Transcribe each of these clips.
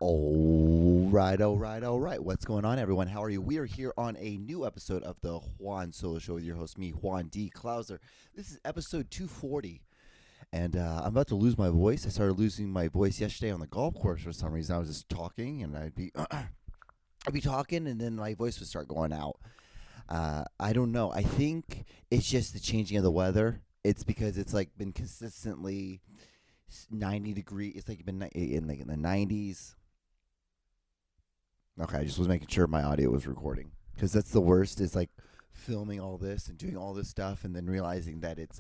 All right. What's going on, everyone? How are you? We are here on a new episode of the Juan Solo Show with your host, me, Juan D. Klauser. This is episode 240, and I'm about to lose my voice. I started losing my voice yesterday on the golf course for some reason. I was just talking, and I'd be talking, and then my voice would start going out. I don't know. I think it's just the changing of the weather. It's because it's like been consistently 90 degree. It's like been in the 90s. Okay, I just was making sure my audio was recording because that's the worst. Is like filming all this and doing all this stuff and then realizing that it's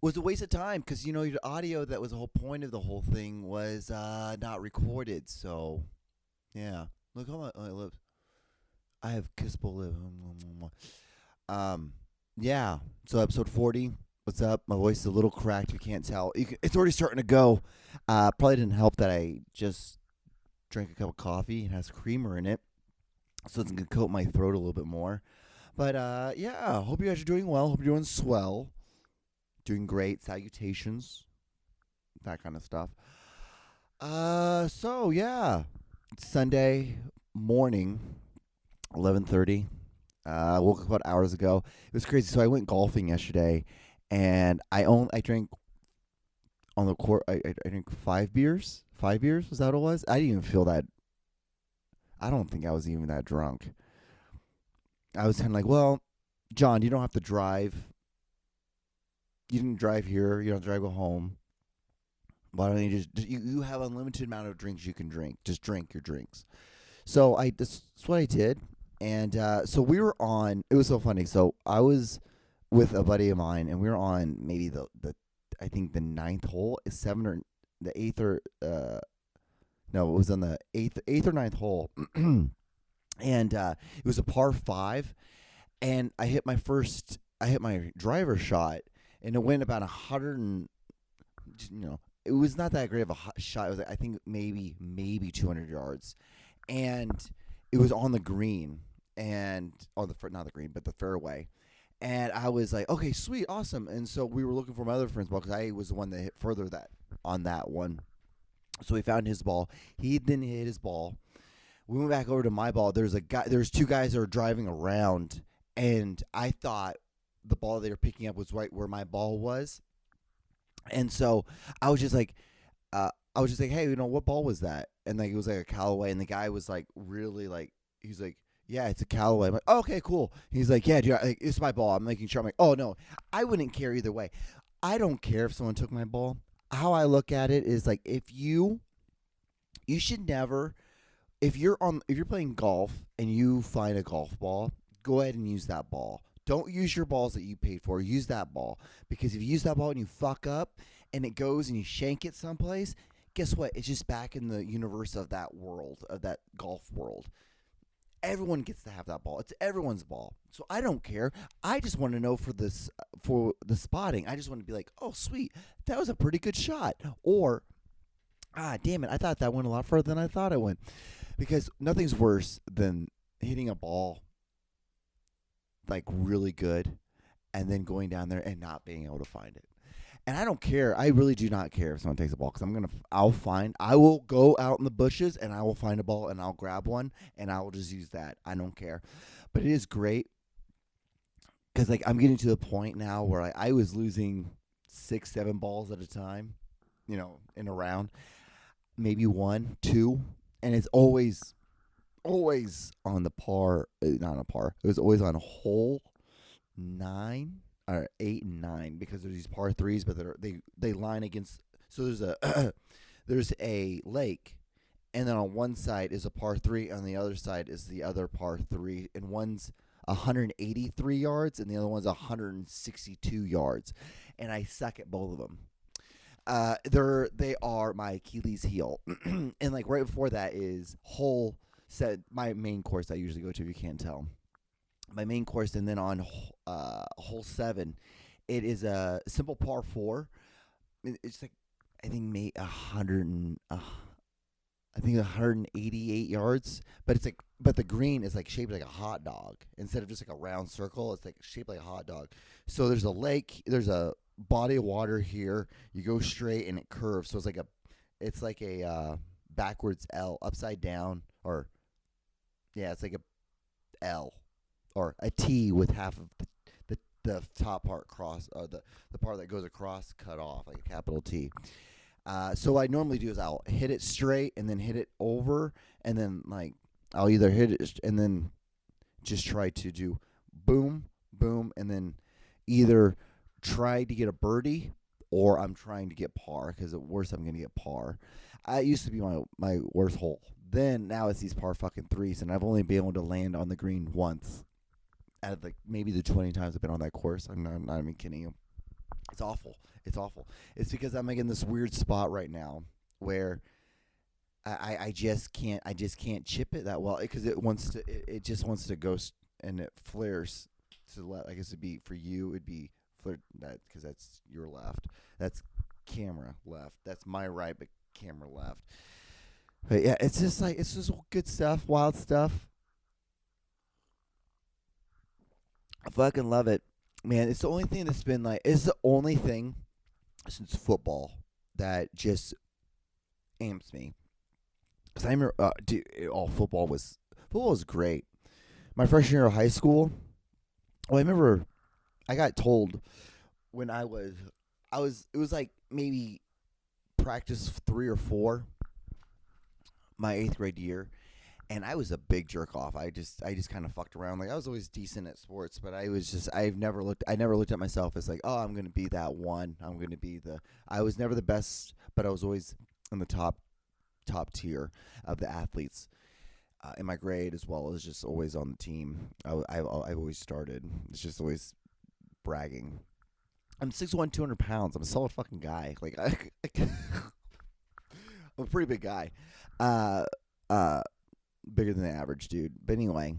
was a waste of time because your audio that was the whole point of the whole thing was not recorded. So yeah, look how my lips. I have kissable lip. Yeah. So episode 40. What's up? My voice is a little cracked. If you can't tell, it's already starting to go. Probably didn't help that I just drank a cup of coffee and has creamer in it, so it's gonna coat my throat a little bit more. But yeah, hope you guys are doing well. Hope you're doing swell, doing great. Salutations, that kind of stuff. So yeah, it's Sunday morning, 11:30. I woke up about hours ago. It was crazy. So I went golfing yesterday, and I drank on the court. I drank 5 beers. 5 beers, was that what it was? I didn't even feel that. I don't think I was even that drunk. I was kind of like, well, John, you don't have to drive. You didn't drive here. You don't drive home. Why don't you just you have unlimited amount of drinks you can drink. Just drink your drinks. So that's what I did, and so we were on. It was so funny. So I was with a buddy of mine, and we were on maybe the I think the ninth hole, is seven or the eighth or no, it was on the eighth or ninth hole, and it was a par five, and I hit my driver shot, and it went about 100 and it was not that great of a shot. It was I think maybe 200 yards, and it was on the green and on the not the green but the fairway. And I was like, okay, sweet, awesome. And so we were looking for my other friend's ball because I was the one that hit further on that one. So we found his ball. He didn't hit his ball. We went back over to my ball. There's two guys that were driving around, and I thought the ball they were picking up was right where my ball was. And so I was just like, hey, what ball was that? And like it was like a Callaway, and the guy was like really like he's like, yeah, it's a Callaway. I'm like, oh, okay, cool. He's like, yeah, dude, it's my ball. I'm making sure. I'm like, oh no, I wouldn't care either way. I don't care if someone took my ball. How I look at it is like if you should never, if you're playing golf and you find a golf ball, go ahead and use that ball. Don't use your balls that you paid for. Use that ball, because if you use that ball and you fuck up and it goes and you shank it someplace, guess what? It's just back in the universe of that world, of that golf world. Everyone gets to have that ball. It's everyone's ball. So I don't care. I just want to know for the spotting. I just want to be like, oh, sweet, that was a pretty good shot. Or, damn it, I thought that went a lot further than I thought it went. Because nothing's worse than hitting a ball like really good and then going down there and not being able to find it. And I don't care. I really do not care if someone takes a ball, because I will go out in the bushes and I will find a ball and I'll grab one and I will just use that. I don't care. But it is great because like I'm getting to the point now where I was losing 6-7 balls at a time, in a round, maybe 1, 2, and it's always on the par, not on a par. It was always on hole 9. Or 8 and 9, because there's these par threes, but they line against. So there's a lake, and then on one side is a par three, on the other side is the other par three, and one's 183 yards, and the other one's 162 yards, and I suck at both of them. They are my Achilles heel, and like right before that is hole set, my main course I usually go to. If you can't tell. My main course, and then on hole 7, it is a simple par 4. It's like I think 188 yards, but the green is like shaped like a hot dog instead of just like a round circle. It's like shaped like a hot dog. So there's a lake, there's a body of water here. You go straight and it curves, so It's like a backwards L, upside down, or yeah, it's like a L or a T with half of the top part cross, or the part that goes across cut off, like a capital T. So what I normally do is I'll hit it straight and then hit it over, and then like I'll either hit it and then just try to do boom, boom, and then either try to get a birdie or I'm trying to get par, because at worst I'm going to get par. It used to be my worst hole. Then now it's these par fucking threes, and I've only been able to land on the green once out of maybe the 20 times I've been on that course. I'm not even kidding you. It's awful. It's awful. It's because I'm like in this weird spot right now where I just can't chip it that well, because it just wants to go and it flares to left. I guess it'd be for you. It'd be flare that, because that's your left. That's camera left. That's my right, but camera left. But yeah, it's just good stuff, wild stuff. I fucking love it, man. It's the only thing that's been like. It's the only thing since football that just amps me. Cause I remember, dude, football was great. My freshman year of high school, well, I remember I got told when it was like maybe practice 3 or 4, my 8th grade year, and I was a big jerk off. I just kind of fucked around. Like, I was always decent at sports, but I never looked at myself as like, oh, I'm going to be that one. I was never the best, but I was always in the top tier of the athletes in my grade, as well as just always on the team. I've always started. It's just always bragging. I'm 6'1", 200 pounds. I'm a solid fucking guy. Like, I'm a pretty big guy. Bigger than the average dude. But anyway,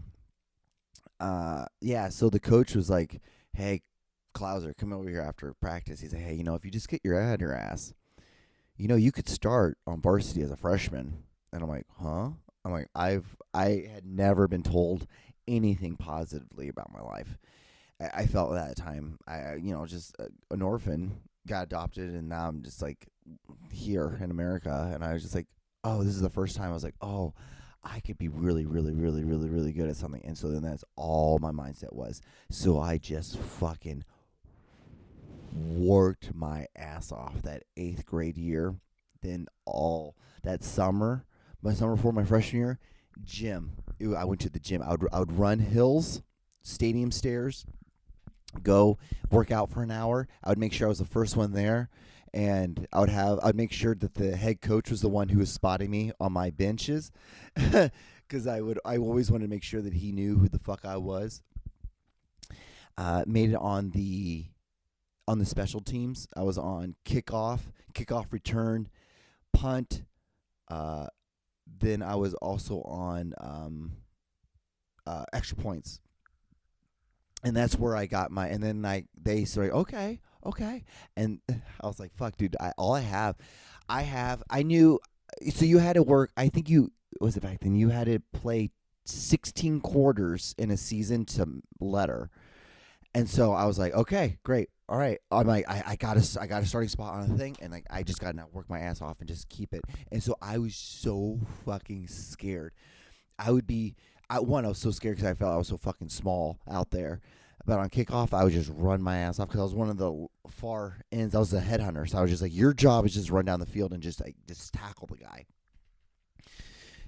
yeah, so the coach was like, hey, Klauser, come over here after practice. He's like, hey, if you just get your head out of your ass, you could start on varsity as a freshman. And I'm like, huh? I'm like, I had never been told anything positively about my life. I felt at that time, just an orphan, got adopted, and now I'm just like here in America. And I was just like, oh, this is the first time I was like, oh, I could be really, really, really, really, really good at something. And so then that's all my mindset was. So I just fucking worked my ass off that 8th grade year. Then all that summer, my summer before my freshman year, gym. I went to the gym. I would run hills, stadium stairs, go work out for an hour. I would make sure I was the first one there. And I'd make sure that the head coach was the one who was spotting me on my benches, because I always wanted to make sure that he knew who the fuck I was. Made it on the special teams. I was on kickoff return, punt. Then I was also on extra points. And that's where I got my, and then they said, okay. And I was like, fuck, dude, I knew, so you had to work, I think was it back then, you had to play 16 quarters in a season to letter. And so I was like, okay, great. All right. I'm like, I got a starting spot on a thing, and like, I just got to now work my ass off and just keep it. And so I was so fucking scared. I was so scared because I felt I was so fucking small out there. But on kickoff, I would just run my ass off because I was one of the far ends. I was a headhunter, so I was just like, your job is just run down the field and just tackle the guy.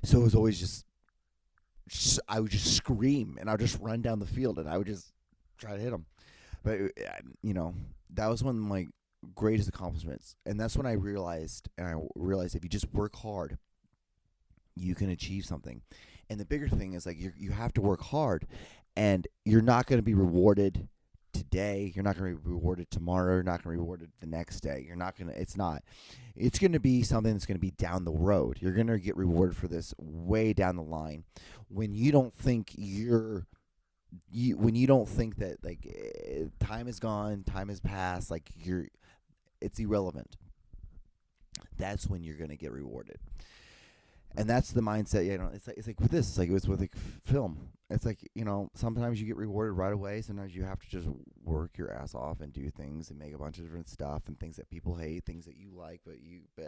So it was always I would just scream, and I would just run down the field, and I would just try to hit him. But, that was one of my greatest accomplishments. And that's when I realized if you just work hard, you can achieve something. And the bigger thing is, like, you have to work hard, and you're not going to be rewarded today. You're not going to be rewarded tomorrow. You're not going to be rewarded the next day. It's going to be something that's going to be down the road. You're going to get rewarded for this way down the line when you don't think when you don't think that, like, time is gone, time has passed, like, it's irrelevant. That's when you're going to get rewarded. And that's the mindset. It's like with this. It's like it was with like film. It's like sometimes you get rewarded right away. Sometimes you have to just work your ass off and do things and make a bunch of different stuff and things that people hate, things that you like but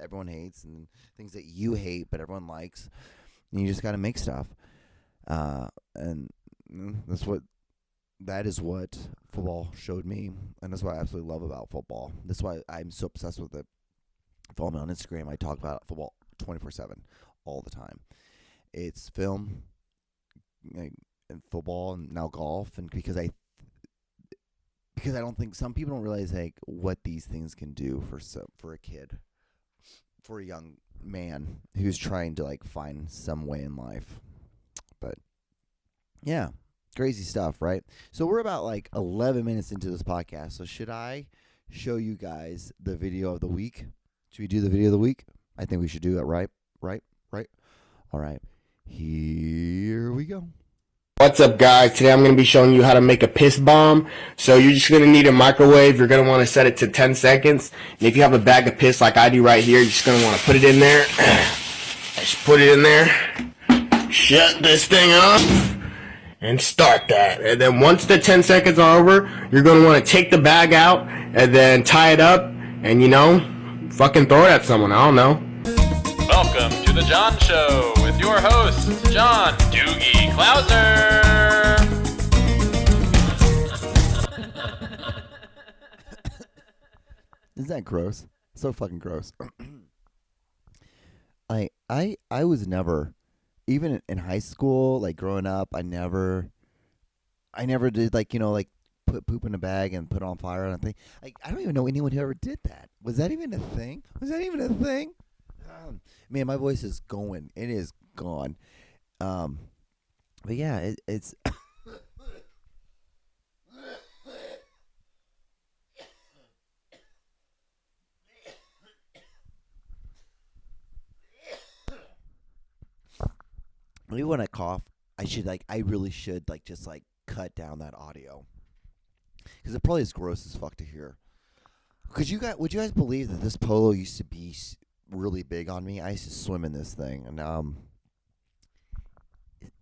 everyone hates, and things that you hate but everyone likes. And you just got to make stuff. And that is what football showed me, and that's what I absolutely love about football. That's why I'm so obsessed with it. Follow me on Instagram. I talk about football 24/7 all the time. It's film, and football, and now golf, and because I don't think some people don't realize like what these things can do for a kid, for a young man who's trying to like find some way in life. But yeah, crazy stuff, right? So we're about like 11 minutes into this podcast. So should I show you guys the video of the week? Should we do the video of the week? I think we should do it, right? All right. Here we go. What's up, guys? Today I'm going to be showing you how to make a piss bomb. So you're just going to need a microwave. You're going to want to set it to 10 seconds. And if you have a bag of piss like I do right here, you're just going to want to put it in there. Just put it in there. Shut this thing off. And start that. And then once the 10 seconds are over, you're going to want to take the bag out and then tie it up and, fucking throw it at someone. I don't know. Welcome to the John Show with your host, John Doogie Clouser. Isn't that gross? So fucking gross. I was never, even in high school, like growing up, I never did like put poop in a bag and put it on fire and thing. Like I don't even know anyone who ever did that. Was that even a thing? Man, my voice is going. It is gone. But yeah, it's. Maybe when I cough, I really should just cut down that audio, because it probably is gross as fuck to hear. Would you guys believe that this polo used to be really big on me? I used to swim in this thing, and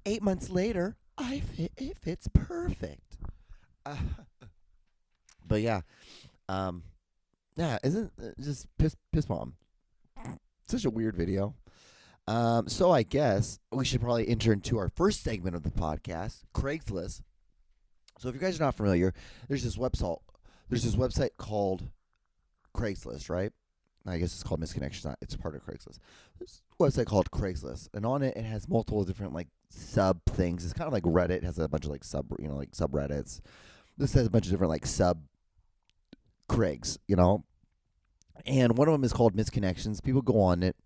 8 months later, it fits perfect. But yeah, isn't it just piss bomb? Such a weird video. So I guess we should probably enter into our first segment of the podcast, Craigslist. So if you guys are not familiar, there's this website called Craigslist, right? I guess it's called Misconnections. It's part of Craigslist. This website called Craigslist, and on it has multiple different sub things. It's kind of like Reddit. It has a bunch of subreddits. This has a bunch of different sub Craigs, And one of them is called Misconnections. People go on it.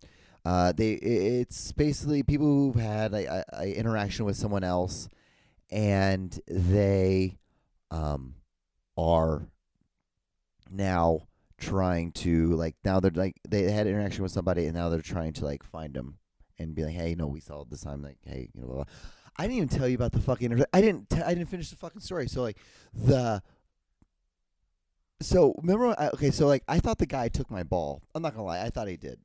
It's basically people who've had a interaction with someone else, and they are now trying to they had an interaction with somebody, and now they're trying to find them and be like, hey, we saw it this time, hey, blah, blah. I didn't even tell you about the fucking I didn't finish the fucking story. So remember, I thought the guy took my ball. I'm not gonna lie, I thought he did.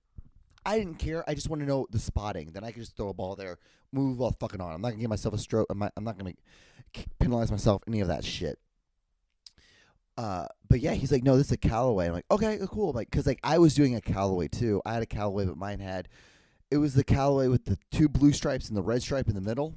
I didn't care. I just want to know the spotting. Then I could just throw a ball there, move all fucking on. I'm not gonna give myself a stroke. I'm not gonna penalize myself, any of that shit. But yeah, he's like, no, this is a Callaway. I'm like, okay, cool. Because I was doing a Callaway too. I had a Callaway, but mine it was the Callaway with the 2 blue stripes and the red stripe in the middle.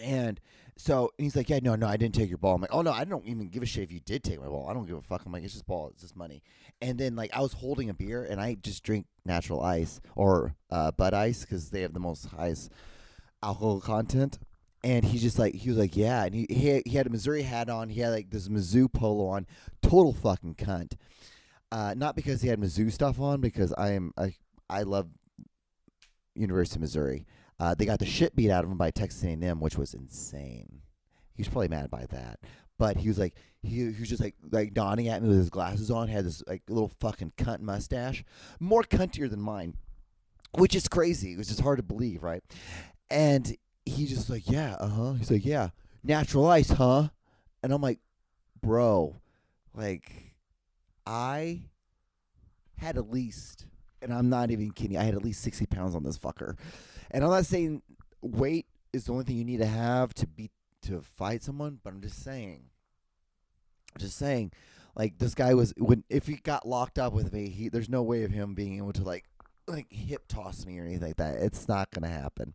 And so he's like, yeah, no, I didn't take your ball. I'm like, oh no, I don't even give a shit if you did take my ball. I don't give a fuck. I'm like, it's just ball, it's just money. And then I was holding a beer, and I just drink natural ice or Bud Ice because they have the most highest alcohol content. And he was like, yeah. And he had a Missouri hat on. He had this Mizzou polo on. Total fucking cunt. Not because he had Mizzou stuff on, because I love University of Missouri. They got the shit beat out of him by Texas A&M, which was insane. He was probably mad by that. But he was he was just nodding at me with his glasses on, had this little fucking cunt mustache. More cuntier than mine, which is crazy. It was just hard to believe, right? And he just yeah, He's like, yeah, natural ice, huh? And I'm like, bro, I had at least And I'm not even kidding. I had at least 60 pounds on this fucker. And I'm not saying weight is the only thing you need to fight someone, but I'm just saying. Like this guy if he got locked up with me, there's no way of him being able to like hip toss me or anything like that. It's not gonna happen.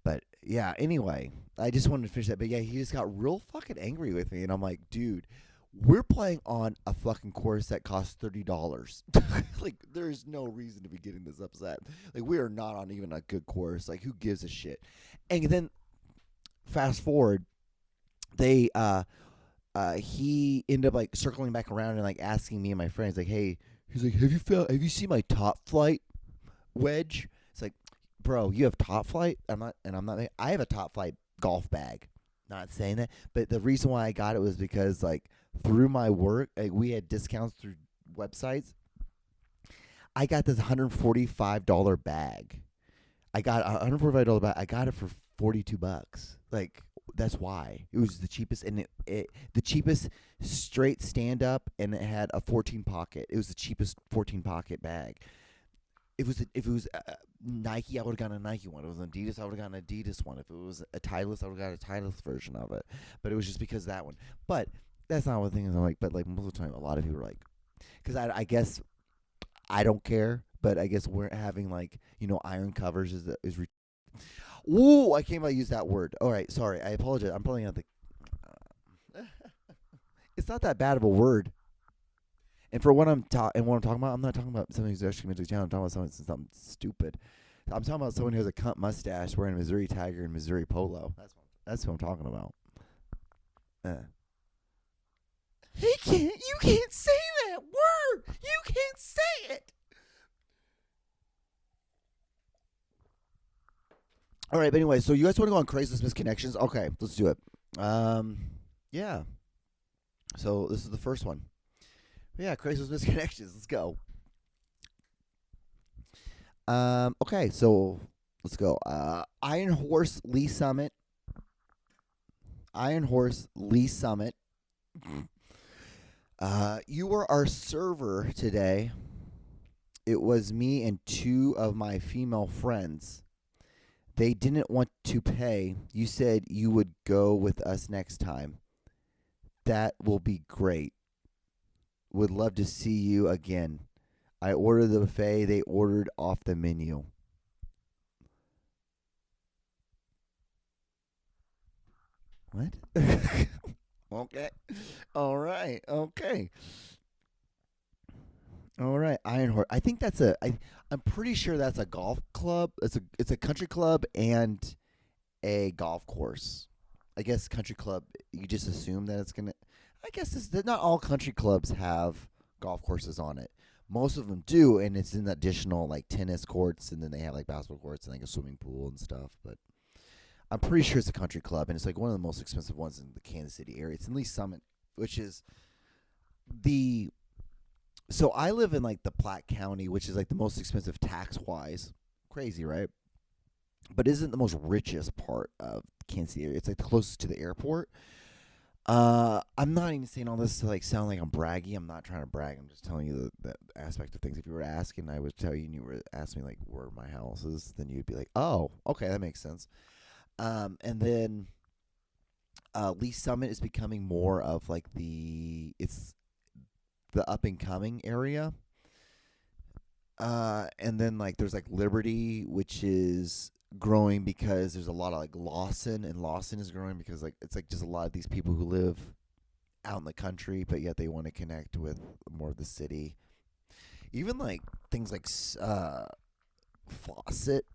But yeah, anyway, I just wanted to finish that. But yeah, he just got real fucking angry with me, and I'm like, dude, we're playing on a fucking course that costs $30. Like, there's no reason to be getting this upset. Like, we are not on even a good course. Like, who gives a shit? And then fast forward, they he ended up like circling back around and like asking me and my friends, like, hey, he's like, have you seen my Top Flight wedge? It's like, bro, you have Top Flight? I'm not. I have a Top Flight golf bag. Not saying that, but the reason why I got it was because like through my work, like, we had discounts through websites. I got this $145 bag. I got a $145 bag. I got it for $42. Like, that's why it was the cheapest, and the cheapest straight stand up, and it had a 14 pocket. It was the cheapest 14 pocket bag. If it was Nike, I would have gotten a Nike one. If it was Adidas, I would have gotten an Adidas one. If it was a Titleist, I would have got a Titleist version of it. But it was just because of that one. But that's not what the thing is. I'm like, but like most of the time, a lot of people are like, because I guess I don't care, but I guess we're having like iron covers is. Ooh, I can't use that word. All right, sorry, I apologize. I'm pulling out the. It's not that bad of a word. And for what I'm talking about, I'm not talking about somebody who's actually mentally challenged. I'm talking about something stupid. I'm talking about someone who has a cunt mustache wearing a Missouri Tiger and Missouri Polo. That's what I'm talking about. You can't say that word. You can't say it. All right, but anyway, so you guys want to go on Craigslist Misconnections? Okay, let's do it. Yeah. So this is the first one. Yeah, Craigslist Misconnections. Let's go. Okay, so let's go. Iron Horse Lee Summit. You were our server today. It was me and two of my female friends. They didn't want to pay. You said you would go with us next time. That will be great. Would love to see you again. I ordered the buffet. They ordered off the menu. What? Okay. All right. Okay. All right. Iron Horse. I think I'm pretty sure that's a golf club. It's a country club and a golf course. I guess country club, you just assume that it's going to. I guess not all country clubs have golf courses on it. Most of them do, and it's in additional like tennis courts, and then they have like basketball courts and like a swimming pool and stuff. But I'm pretty sure it's a country club, and it's like one of the most expensive ones in the Kansas City area. It's in Lee Summit, which is the. So I live in like the Platte County, which is like the most expensive tax wise. Crazy, right? But isn't the most richest part of Kansas City area. It's like the closest to the airport. I'm not even saying all this to like sound like I'm braggy. I'm not trying to brag. I'm just telling you the aspect of things. If you were asking, I would tell you, and you were asking me like where my house is, then you'd be like, oh, okay, that makes sense. And then Lee Summit is becoming more of like it's the up and coming area. And then like there's like Liberty, which is growing because there's a lot of like Lawson, and Lawson is growing because like it's like just a lot of these people who live out in the country, but yet they want to connect with more of the city. Even like things like Fawcett,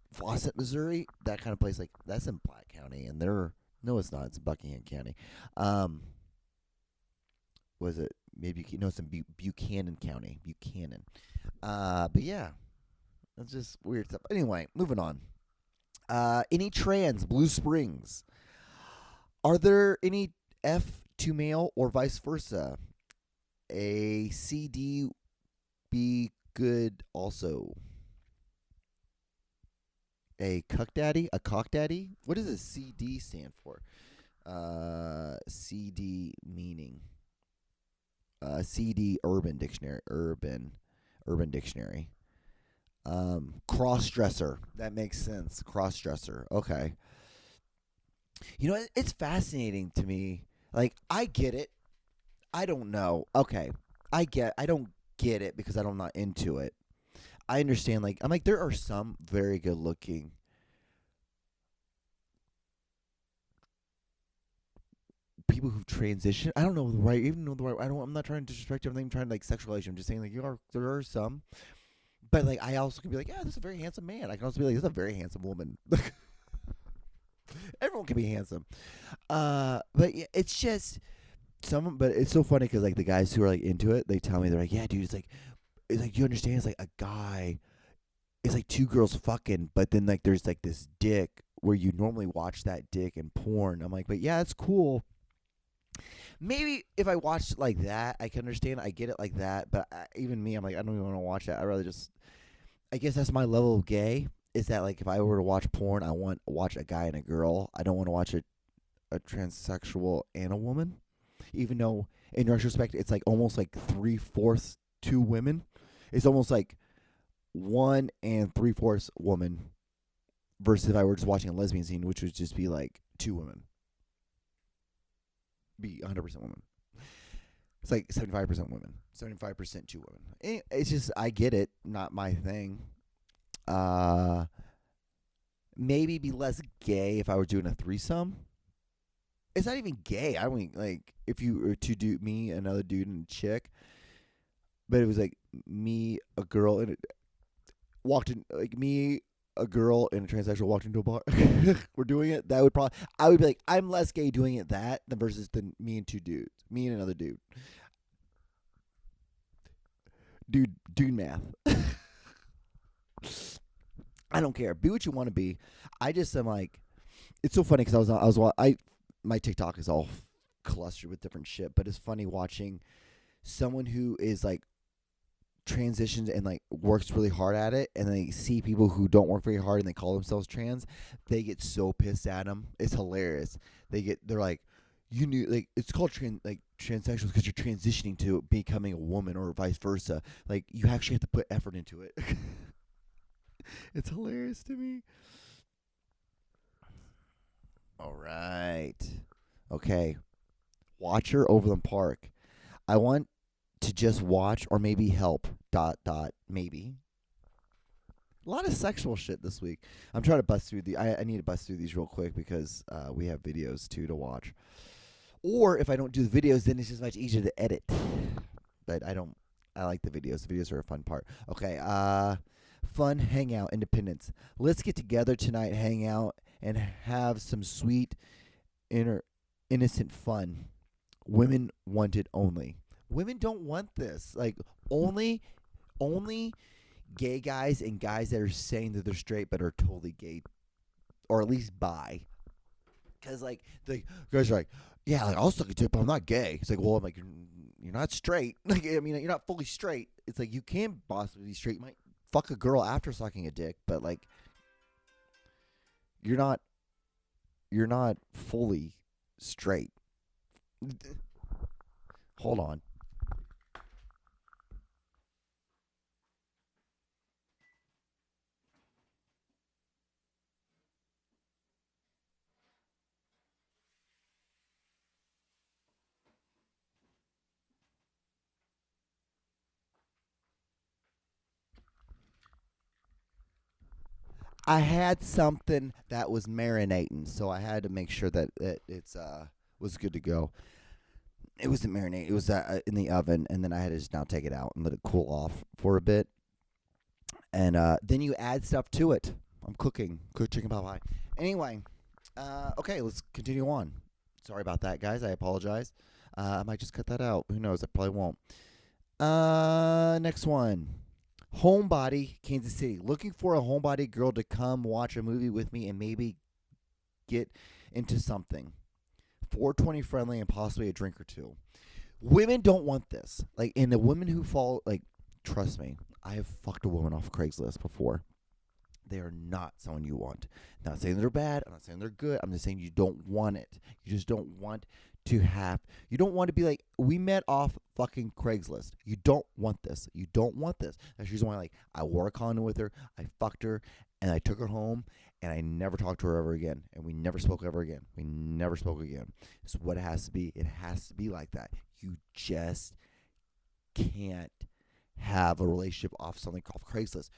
Missouri, that kind of place, like that's in Platte County, and no, it's not. It's Buckingham County. Was it maybe it's in Buchanan County, Buchanan. But yeah, that's just weird stuff. Anyway, moving on. Any trans Blue Springs? Are there any F to male or vice versa? A CD be good also. A cuck daddy? A cock daddy? What does a CD stand for? CD meaning. CD Urban Dictionary. Urban Dictionary. Cross-dresser. That makes sense. Cross-dresser. Okay. You know, it's fascinating to me. Like, I get it. I don't know. Okay. I don't get it because I'm not into it. I understand, like, I'm like, there are some very good looking people who've transitioned. I don't know the right, even know the right. I'm not trying to disrespect everything. I'm trying to like sexualize you. I'm just saying, like, there are some. But, like, I also can be like, yeah, this is a very handsome man. I can also be like, this is a very handsome woman. Everyone can be handsome. But yeah, it's just but it's so funny because, like, the guys who are, like, into it, they tell me, they're like, yeah, dude, it's like, you understand, it's like a guy, it's like two girls fucking, but then, like, there's, like, this dick where you normally watch that dick in porn. I'm like, but yeah, it's cool. Maybe if I watched it like that, I can understand. I get it like that. But even me, I'm like, I don't even want to watch that. I rather just. I guess that's my level of gay. Is that, like, if I were to watch porn, I want to watch a guy and a girl. I don't want to watch a transsexual and a woman. Even though, in retrospect, it's like almost like 3/4 two women. It's almost like 1 3/4 woman. Versus if I were just watching a lesbian scene, which would just be like 2 women. Be 100% women. It's like 75% women, 75% 2 women. It's just, I get it, not my thing. Maybe be less gay if I were doing a threesome. It's not even gay. I mean, like, if you were to do me, another dude, and a chick, but it was like me, a girl, and walked in, like me, a girl, and a transsexual walked into a bar. We're doing it. That would probably, I would be like, I'm less gay doing it that than versus than me and 2 dudes, me and another dude. Dude math. I don't care. Be what you want to be. I just am like, it's so funny because my TikTok is all clustered with different shit, but it's funny watching someone who is like transitions and like works really hard at it, and they see people who don't work very hard and they call themselves trans. They get so pissed at them. It's hilarious. They're like, you knew, like, it's called transsexuals because you're transitioning to becoming a woman or vice versa. Like, you actually have to put effort into it. It's hilarious to me. All right. Okay. Watcher Overland Park. I want to just watch or maybe help. ... Maybe. A lot of sexual shit this week. I'm trying to bust through I need to bust through these real quick because we have videos too to watch. Or if I don't do the videos, then it's just much easier to edit. But I like the videos. The videos are a fun part. Okay. Fun hangout, independence. Let's get together tonight, hang out, and have some sweet, innocent fun. Women want it only. Women don't want this. Like, only gay guys and guys that are saying that they're straight but are totally gay, or at least bi. Because, like, the guys are like, yeah, like, I'll suck a dick, but I'm not gay. It's like, well, I'm like, you're not straight. Like, I mean, you're not fully straight. It's like, you can possibly be straight. You might fuck a girl after sucking a dick, but, like, you're not fully straight. Hold on. I had something that was marinating, so I had to make sure that it's was good to go. It wasn't marinating; it was in the oven, and then I had to just now take it out and let it cool off for a bit, and then you add stuff to it. I'm cooking cooked chicken pot pie. Anyway, okay, let's continue on. Sorry about that, guys. I apologize. I might just cut that out. Who knows? I probably won't. Next one. Homebody, Kansas City. Looking for a homebody girl to come watch a movie with me and maybe get into something. 420 friendly and possibly a drink or two. Women don't want this. Like, and the women who fall, like, trust me, I have fucked a woman off Craigslist before. They are not someone you want. I'm not saying they're bad. I'm not saying they're good. I'm just saying you don't want it. You just don't want to have. You don't want to be like, we met off fucking Craigslist. You don't want this. You don't want this. That's the reason why, like, I wore a condom with her, I fucked her, and I took her home, and I never talked to her ever again. And we never spoke ever again. We never spoke again. It's what it has to be. It has to be like that. You just can't have a relationship off something called Craigslist.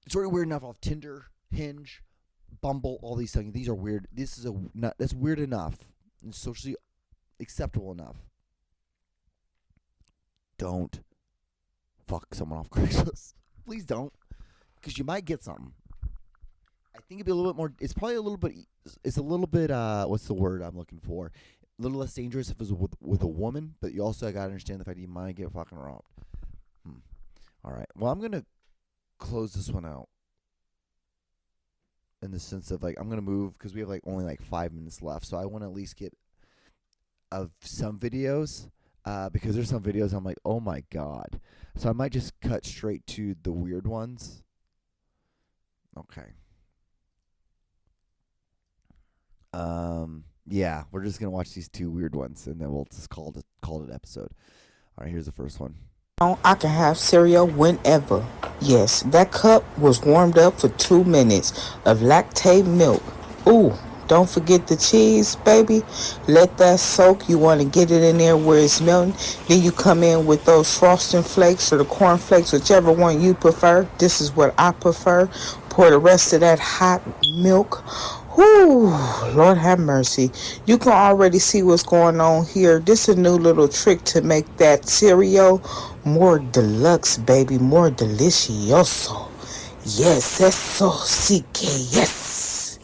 It's already weird enough off Tinder, Hinge, Bumble, all these things. These are weird. That's weird enough and socially acceptable enough. Don't fuck someone off Craigslist. Please don't, because you might get something. I think it'd be a little bit more. It's probably a little bit. It's a little bit. What's the word I'm looking for? A little less dangerous if it was with a woman, but you also gotta understand the fact that you might get fucking robbed. All right. Well, I'm gonna close this one out in the sense of, like, I'm gonna move because we have only 5 minutes left, so I want to at least get of some videos because there's some videos I'm like, oh my god. So I might just cut straight to the weird ones. Okay. Yeah, we're just gonna watch these 2 weird ones, and then we'll just call it an episode. All right, here's the first one. I can have cereal whenever. Yes, that cup was warmed up for 2 minutes of lactate milk. Ooh, don't forget the cheese, baby. Let that soak. You want to get it in there where it's melting. Then you come in with those frosting flakes or the corn flakes, whichever one you prefer. This is what I prefer. Pour the rest of that hot milk. Whoo, Lord have mercy. You can already see what's going on here. This is a new little trick to make that cereal more deluxe, baby. More delicioso. Yes, eso sí que yes.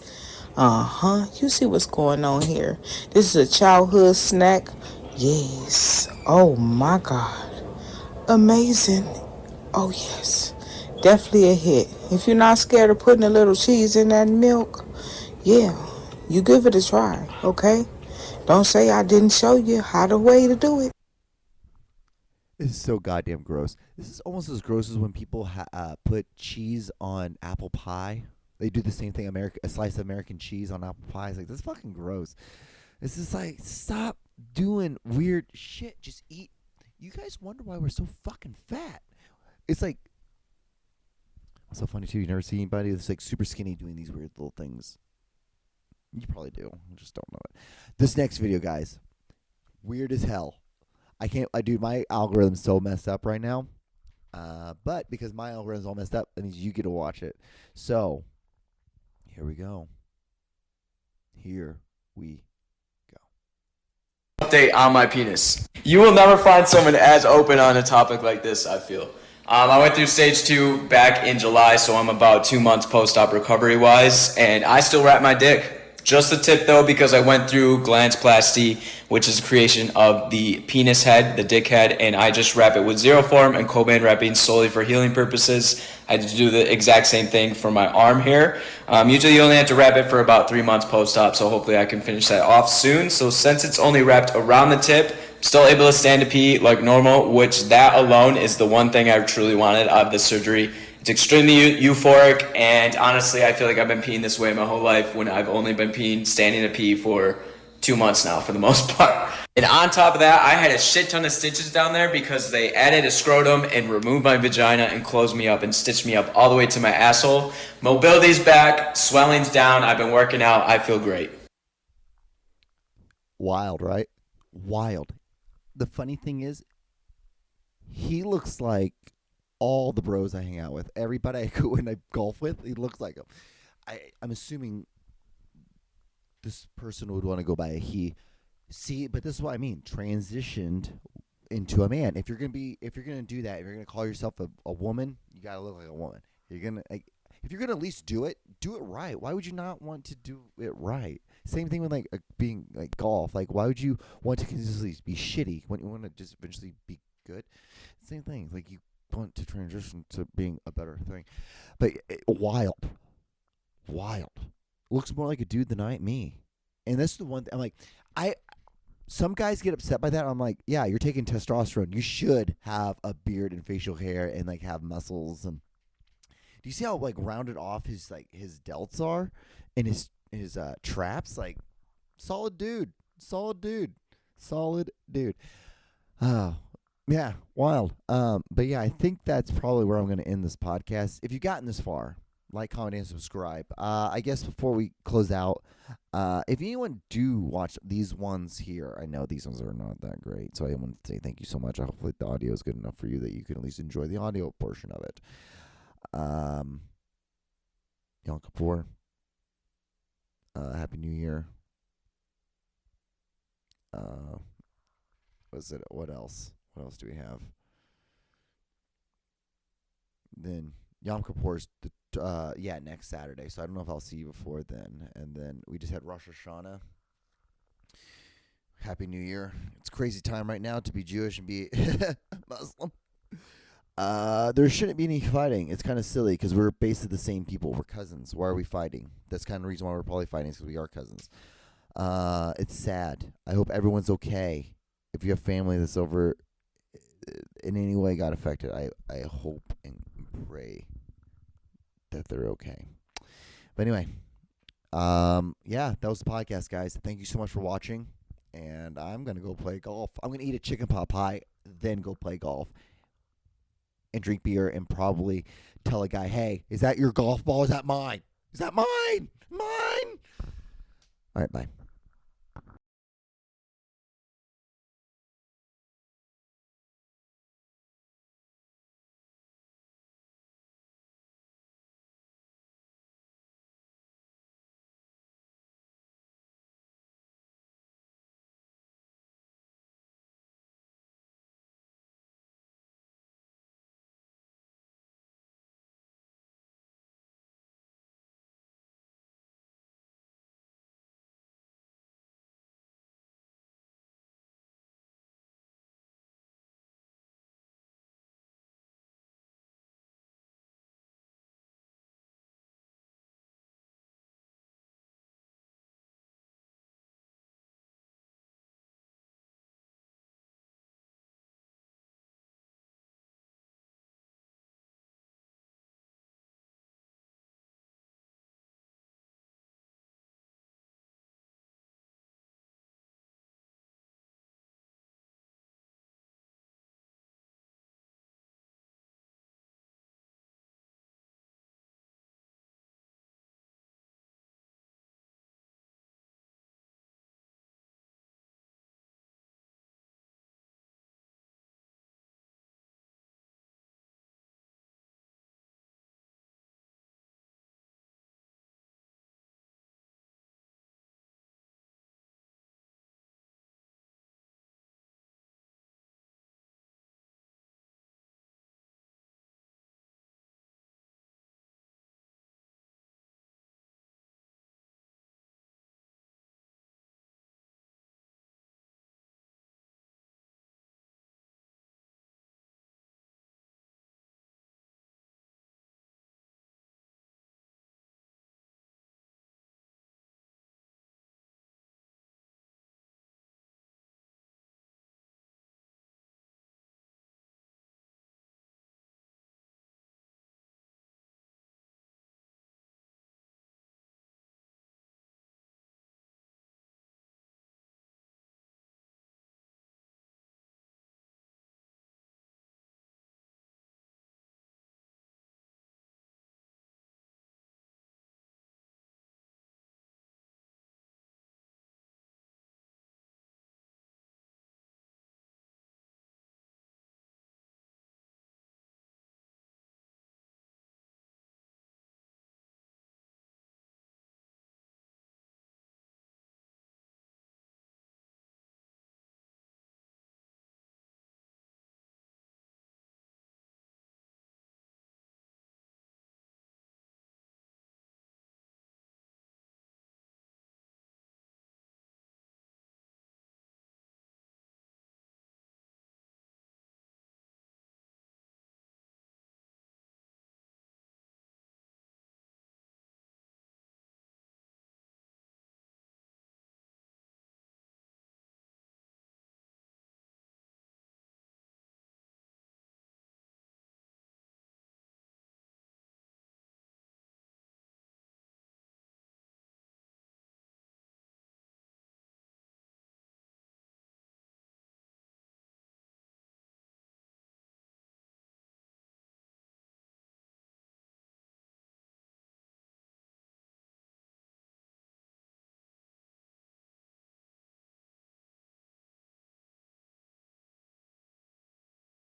You see what's going on here. This is a childhood snack. Yes. Oh my God. Amazing. Oh yes. Definitely a hit. If you're not scared of putting a little cheese in that milk, yeah, you give it a try, okay? Don't say I didn't show you how the way to do it. This is so goddamn gross. This is almost as gross as when people put cheese on apple pie. They do the same thing. A slice of American cheese on apple pie. It's like, this is fucking gross. It's just like, stop doing weird shit. Just eat. You guys wonder why we're so fucking fat. It's like, so funny too. You never see anybody that's like super skinny doing these weird little things. You probably do. I just don't know it. This next video, guys, weird as hell. Dude, my algorithm's so messed up right now. But because my algorithm's all messed up, that means you get to watch it. So, here we go. Here we go. Update on my penis. You will never find someone as open on a topic like this, I feel. I went through stage 2 back in July, so I'm about 2 months post-op recovery-wise, and I still wrap my dick. Just a tip, though, because I went through glandsplasty, which is the creation of the penis head, the dick head, and I just wrap it with zero form and Cobain wrapping solely for healing purposes. I had to do the exact same thing for my arm here. Usually you only have to wrap it for about 3 months post-op, so hopefully I can finish that off soon. So since it's only wrapped around the tip, I'm still able to stand to pee like normal, which that alone is the one thing I truly wanted out of this surgery. It's extremely euphoric, and honestly, I feel like I've been peeing this way my whole life when I've only been peeing standing to pee for 2 months now for the most part. And on top of that, I had a shit ton of stitches down there because they added a scrotum and removed my vagina and closed me up and stitched me up all the way to my asshole. Mobility's back, swelling's down, I've been working out, I feel great. Wild, right? Wild. The funny thing is, he looks like all the bros I hang out with. Everybody I go and I golf with, he looks like him. I'm assuming this person would want to go by a he. See, but this is what I mean. Transitioned into a man. If you're gonna do that, if you're gonna call yourself a woman, you gotta look like a woman. If you're gonna at least do it right. Why would you not want to do it right? Same thing with being like golf. Like, why would you want to consistently be shitty when you want to just eventually be good? Same thing. Like, you want to transition to being a better thing. But wild. Looks more like a dude than me. And that's the one thing. I'm like, some guys get upset by that. I'm like, yeah, you're taking testosterone. You should have a beard and facial hair and like have muscles. And do you see how like rounded off his delts are and his traps? Like, solid dude. Solid dude. Oh, yeah, wild. But yeah, I think that's probably where I'm going to end this podcast. If you've gotten this far, like, comment, and subscribe. I guess before we close out, if anyone do watch these ones here, I know these ones are not that great, so I want to say thank you so much. Hopefully the audio is good enough for you that you can at least enjoy the audio portion of it. Yom Kippur. Happy New Year. What else? What else do we have? Then Yom Kippur's next Saturday. So I don't know if I'll see you before then. And then we just had Rosh Hashanah. Happy New Year. It's a crazy time right now to be Jewish and be Muslim. There shouldn't be any fighting. It's kind of silly because we're basically the same people. We're cousins. Why are we fighting? That's kind of the reason why we're probably fighting is because we are cousins. It's sad. I hope everyone's okay. If you have family that's over in any way got affected, I hope and pray that they're okay. But anyway, that was the podcast, guys. Thank you so much for watching. And I'm going to go play golf. I'm going to eat a chicken pot pie, then go play golf and drink beer and probably tell a guy, hey, is that your golf ball? Is that mine? Is that mine? Mine? All right, bye.